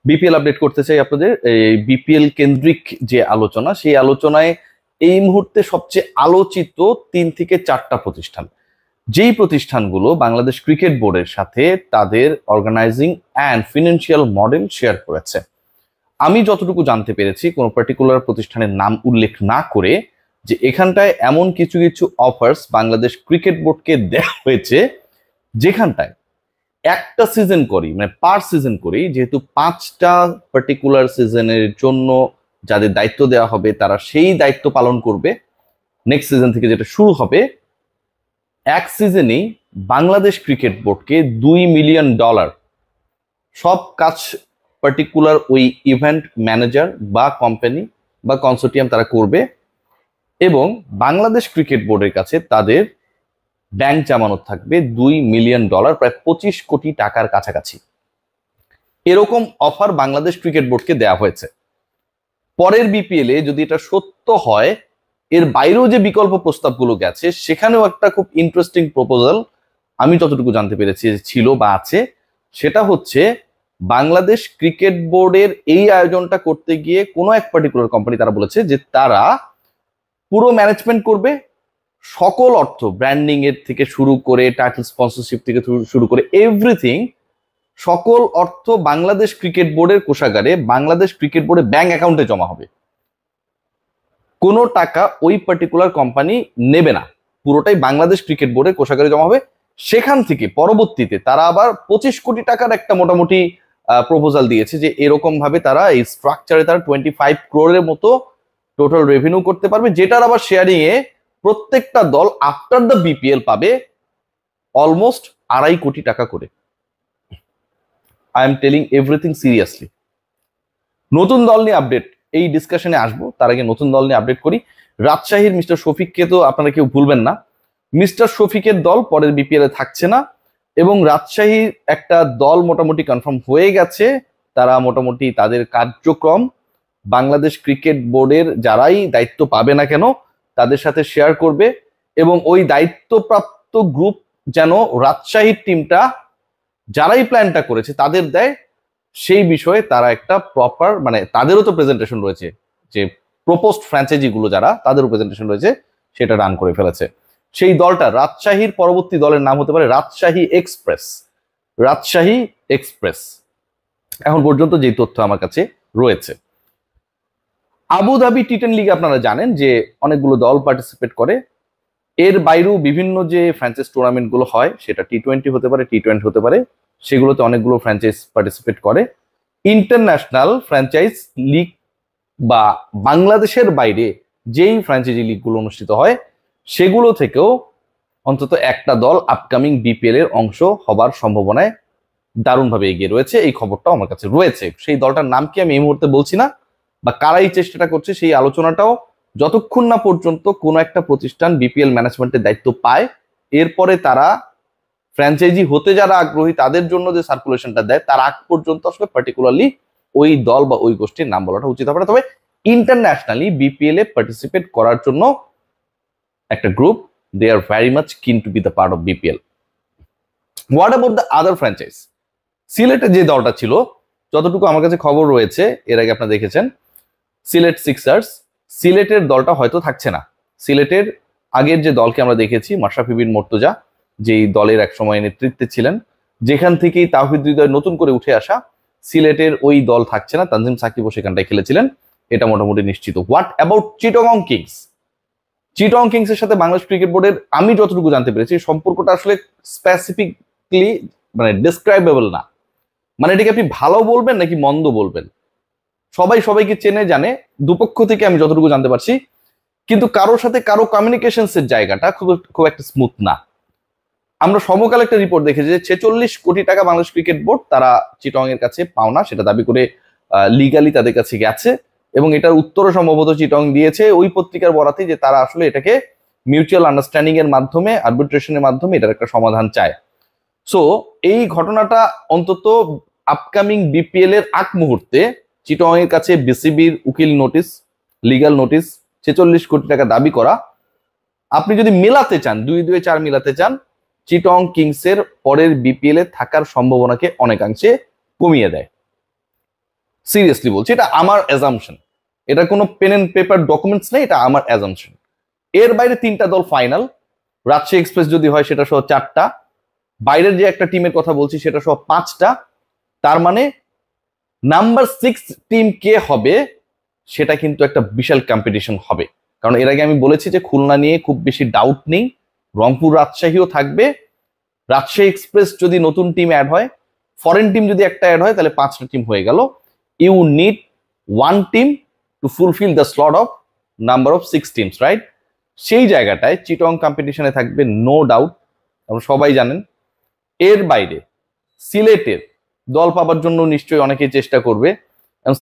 BPL update করতে চাই আপনাদের। এই বিপিএল কেন্দ্রিক যে আলোচনা, সেই আলোচনায় এই মুহূর্তে সবচেয়ে আলোচিত 3 থেকে 4টা প্রতিষ্ঠান, যেই প্রতিষ্ঠানগুলো বাংলাদেশ ক্রিকেট বোর্ডের সাথে তাদের organising and financial model share করেছে। আমি যতটুকু জানতে পেরেছি, কোনো পার্টিকুলার প্রতিষ্ঠানের নাম উল্লেখ না করে, যে এখানটায় এমন কিছু কিছু অফার্স বাংলাদেশ ক্রিকেট বোর্ডকে দেওয়া হয়েছে, যেখানটায় একটা সিজন করি, মানে পার সিজন করি, যেহেতু 5টা পার্টিকুলার সিজনের জন্য যাদের দায়িত্ব দেওয়া হবে তারা সেই দায়িত্ব পালন করবে। নেক্সট সিজন থেকে যেটা শুরু হবে, এক সিজনেই বাংলাদেশ ক্রিকেট বোর্ডকে $2 মিলিয়ন সব কাজ পার্টিকুলার ওই ইভেন্ট ম্যানেজার বা কোম্পানি বা কনসোর্টিয়াম তারা করবে, এবং বাংলাদেশ ক্রিকেট বোর্ডের কাছে তাদের ব্যাংক জামানত থাকবে $2 মিলিয়ন, প্রায় 25 কোটি টাকার কাছাকাছি। এরকম অফার বাংলাদেশ ক্রিকেট বোর্ডকে দেওয়া হয়েছে। পরের বিপিএল এ যদি এটা সত্য হয়, এর বাইরেও যে বিকল্প প্রস্তাবগুলো গেছে সেখানেও একটা খুব ইন্টারেস্টিং প্রপোজাল আমি যতটুকু জানতে পেরেছি ছিল বা আছে, সেটা হচ্ছে বাংলাদেশ ক্রিকেট বোর্ডের এই আয়োজনটা করতে গিয়ে কোনো এক পার্টিকুলার কোম্পানি তারা বলেছে যে তারা পুরো ম্যানেজমেন্ট করবে, সকল অর্থ ব্র্যান্ডিং এর থেকে শুরু করে টাইটেল স্পন্সরশিপ থেকে শুরু করে এভরিথিং, সকল অর্থ বাংলাদেশ ক্রিকেট বোর্ডের কোষাগারে, বাংলাদেশ ক্রিকেট বোর্ডের ব্যাংক অ্যাকাউন্টে জমা হবে। কোনো টাকা ওই পার্টিকুলার কোম্পানি নেবে না, পুরোটাই বাংলাদেশ ক্রিকেট বোর্ডের কোষাগারে জমা হবে। সেখান থেকে পরবর্তীতে তারা আবার 25 কোটি টাকার একটা মোটামুটি প্রপোজাল দিয়েছে, যে এরকম ভাবে তারা এই স্ট্রাকচারে তারা 25 ক্রোড়ের মতো টোটাল রেভিনিউ করতে পারবে, যেটার আবার শেয়ারিং এ প্রত্যেকটা দল আফটার দ্য বিপিএল পাবে অলমোস্ট 2.5 কোটি টাকা করে। I am telling everything seriously. নতুন দল নিয়ে আপডেট, এই ডিসকাশনে আসবো, তার আগে নতুন দল নিয়ে আপডেট করি। রাজশাহীর মিস্টার শফিককে তো আপনারা কেউ ভুলবেন না। মিস্টার শফিকের দল পরের বিপিএল এ থাকছে না, এবং রাজশাহীর একটা দল মোটামুটি কনফার্ম হয়ে গেছে। তারা মোটামুটি তাদের কার্যক্রম বাংলাদেশ ক্রিকেট বোর্ডের যারাই দায়িত্ব পাবে না কেন তাদের সাথে শেয়ার করবে, এবং ওই দায়িত্বপ্রাপ্ত গ্রুপ যেন রাজশাহীর টিমটা যারাই প্ল্যানটা করেছে তাদের দেয়, সেই বিষয়ে তারা একটা প্রপার, মানে তাদেরও তো প্রেজেন্টেশন রয়েছে, যে প্রপোজড ফ্র্যাঞ্চাইজি গুলো যারা তাদেরও প্রেজেন্টেশন রয়েছে, সেটা রান করে ফেলেছে। সেই দলটা রাজশাহীর পরবর্তী দলের নাম হতে পারে রাজশাহী এক্সপ্রেস। রাজশাহী এক্সপ্রেস এখন পর্যন্ত যে তথ্য আমার কাছে রয়েছে। আবুধাবি টি10 লিগে আপনারা জানেন যে অনেকগুলো দল পার্টিসিপেট করে। এর বাইরেও বিভিন্ন যে ফ্র্যাঞ্চাইজ টুর্নামেন্ট গুলো হয়, সেটা টি20 হতে পারে, টি20 হতে পারে, সেগুলোতে অনেকগুলো ফ্র্যাঞ্চাইজ পার্টিসিপেট করে। ইন্টারন্যাশনাল ফ্র্যাঞ্চাইজ লিগ বা বাংলাদেশের বাইরে যেই ফ্র্যাঞ্চাইজি লিগগুলো অনুষ্ঠিত হয়, সেগুলো থেকেও অন্তত একটা দল আপকামিং বিপিএল এর অংশ হবার সম্ভাবনায় দারুণভাবে এগিয়ে রয়েছে। এই খবরটাও আমার কাছে রয়েছে। সেই দলটার নাম কি আমি এই মুহূর্তে বলছি না, বা কারাই চেষ্টাটা করছে সেই আলোচনাটাও যতক্ষণ না পর্যন্ত কোনো একটা প্রতিষ্ঠান বিপিএল ম্যানেজমেন্টের দায়িত্ব পায়, এরপরে তারা ফ্র্যাঞ্চাইজি হতে যারা আগ্রহী তাদের জন্য যে সার্কুলেশনটা দেয়, তার আগ পর্যন্ত আসলে পার্টিকুলারলি ওই দল বা ওই গোষ্ঠীর নাম বলাটা উচিত হবে না। তবে ইন্টারন্যাশনালি বিপিএল এ পার্টিসিপেট করার জন্য একটা group, they are very much keen to be the part of BPL. What about the other franchise? সিলেটে যে দলটা ছিল, যতটুকু আমার কাছে খবর রয়েছে, এর আগে আপনারা দেখেছেন সিলেট সিক্সার্স, সিলেটের দলটা হয়তো থাকছে না। সিলেটের আগের যে দলকে আমরা দেখেছি, মাশরাফি বিন মুর্তজা যেই দলের এক সময় নেতৃত্বে ছিলেন, যেখান থেকেই তাওহিদ হৃদয় নতুন করে উঠে আসা, সিলেটের ওই দল থাকছে না। তানজিম সাকিবও সেখানটায় খেলেছিলেন, এটা মোটামুটি নিশ্চিত। What about Chittagong Kings? Chittagong Kings এর সাথে বাংলাদেশ ক্রিকেট বোর্ডের আমি যতটুকু জানতে পেরেছি সম্পর্কটা আসলে স্পেসিফিকলি মানে ডেসক্রাইবেবল না। মানে এটাকে আপনি ভালো বলবেন নাকি মন্দ বলবেন, সবাই সবাইকে চেনে জানে, দুপক্ষ থেকে আমি যতটুকু জানতে পারছি, কিন্তু কারোর সাথে কারো কমিউনিকেশনস এর জায়গাটা খুব একটা স্মুথ না। আমরা সমকাল একটা রিপোর্ট দেখেছি যে 46 কোটি টাকা বাংলাদেশ ক্রিকেট বোর্ড তারা চিটং এর কাছে পাওনা, সেটা দাবি করে লিগালি তাদের কাছে গেছে, এবং এটার উত্তরও সম্ভবত চিটং দিয়েছে ওই পত্রিকার বরাতে, যে তারা আসলে এটাকে মিউচুয়াল আন্ডারস্ট্যান্ডিং এর মাধ্যমে, আরবিট্রেশনের মাধ্যমে এটার একটা সমাধান চায়। সো এই ঘটনাটা অন্তত আপকামিং বিপিএল এর আগ মুহূর্তে চিটং এর কাছে বিসিবির উকিল নোটিশ, লিগাল নোটিশ, 46 কোটি টাকা দাবি করা, আপনি যদি মেলাতে চান, 2-2-4 মিলাতে চান, চিটং কিংসের পরের বিপিএল এ থাকার সম্ভাবনাকে অনেকাংশে কমিয়ে দেয়। সিরিয়াসলি বলছি, এটা আমার অ্যাজাম্পশন, এটা কোনো পেন এন্ড পেপার ডকুমেন্টস নেই, এটা আমার অ্যাজাম্পশন। এর বাইরে 3টা দল ফাইনাল, রাজশাহী এক্সপ্রেস যদি হয় সেটা সহ 4টা, বাইরের যে একটা টিমের কথা বলছি সেটা সহ 5টা। তার মানে নাম্বার 6 টিম কে হবে সেটা কিন্তু একটা বিশাল কম্পিটিশন হবে। কারণ এর আগে আমি বলেছি যে খুলনা নিয়ে খুব বেশি ডাউট নেই, রংপুর রাজশাহীও থাকবে। রাজশাহী এক্সপ্রেস যদি নতুন টিম অ্যাড হয়, ফরেন টিম যদি একটা অ্যাড হয়, তাহলে 5টা টিম হয়ে গেল। You need 1 team to fulfil the slot of number of 6 teams, right? সেই জায়গাটায় চিটং কম্পিটিশনে থাকবে নো ডাউট, আপনারা সবাই জানেন। এর বাইরে সিলেটের দল পাবার জন্য নিশ্চয়ই অনেকেই চেষ্টা করবে।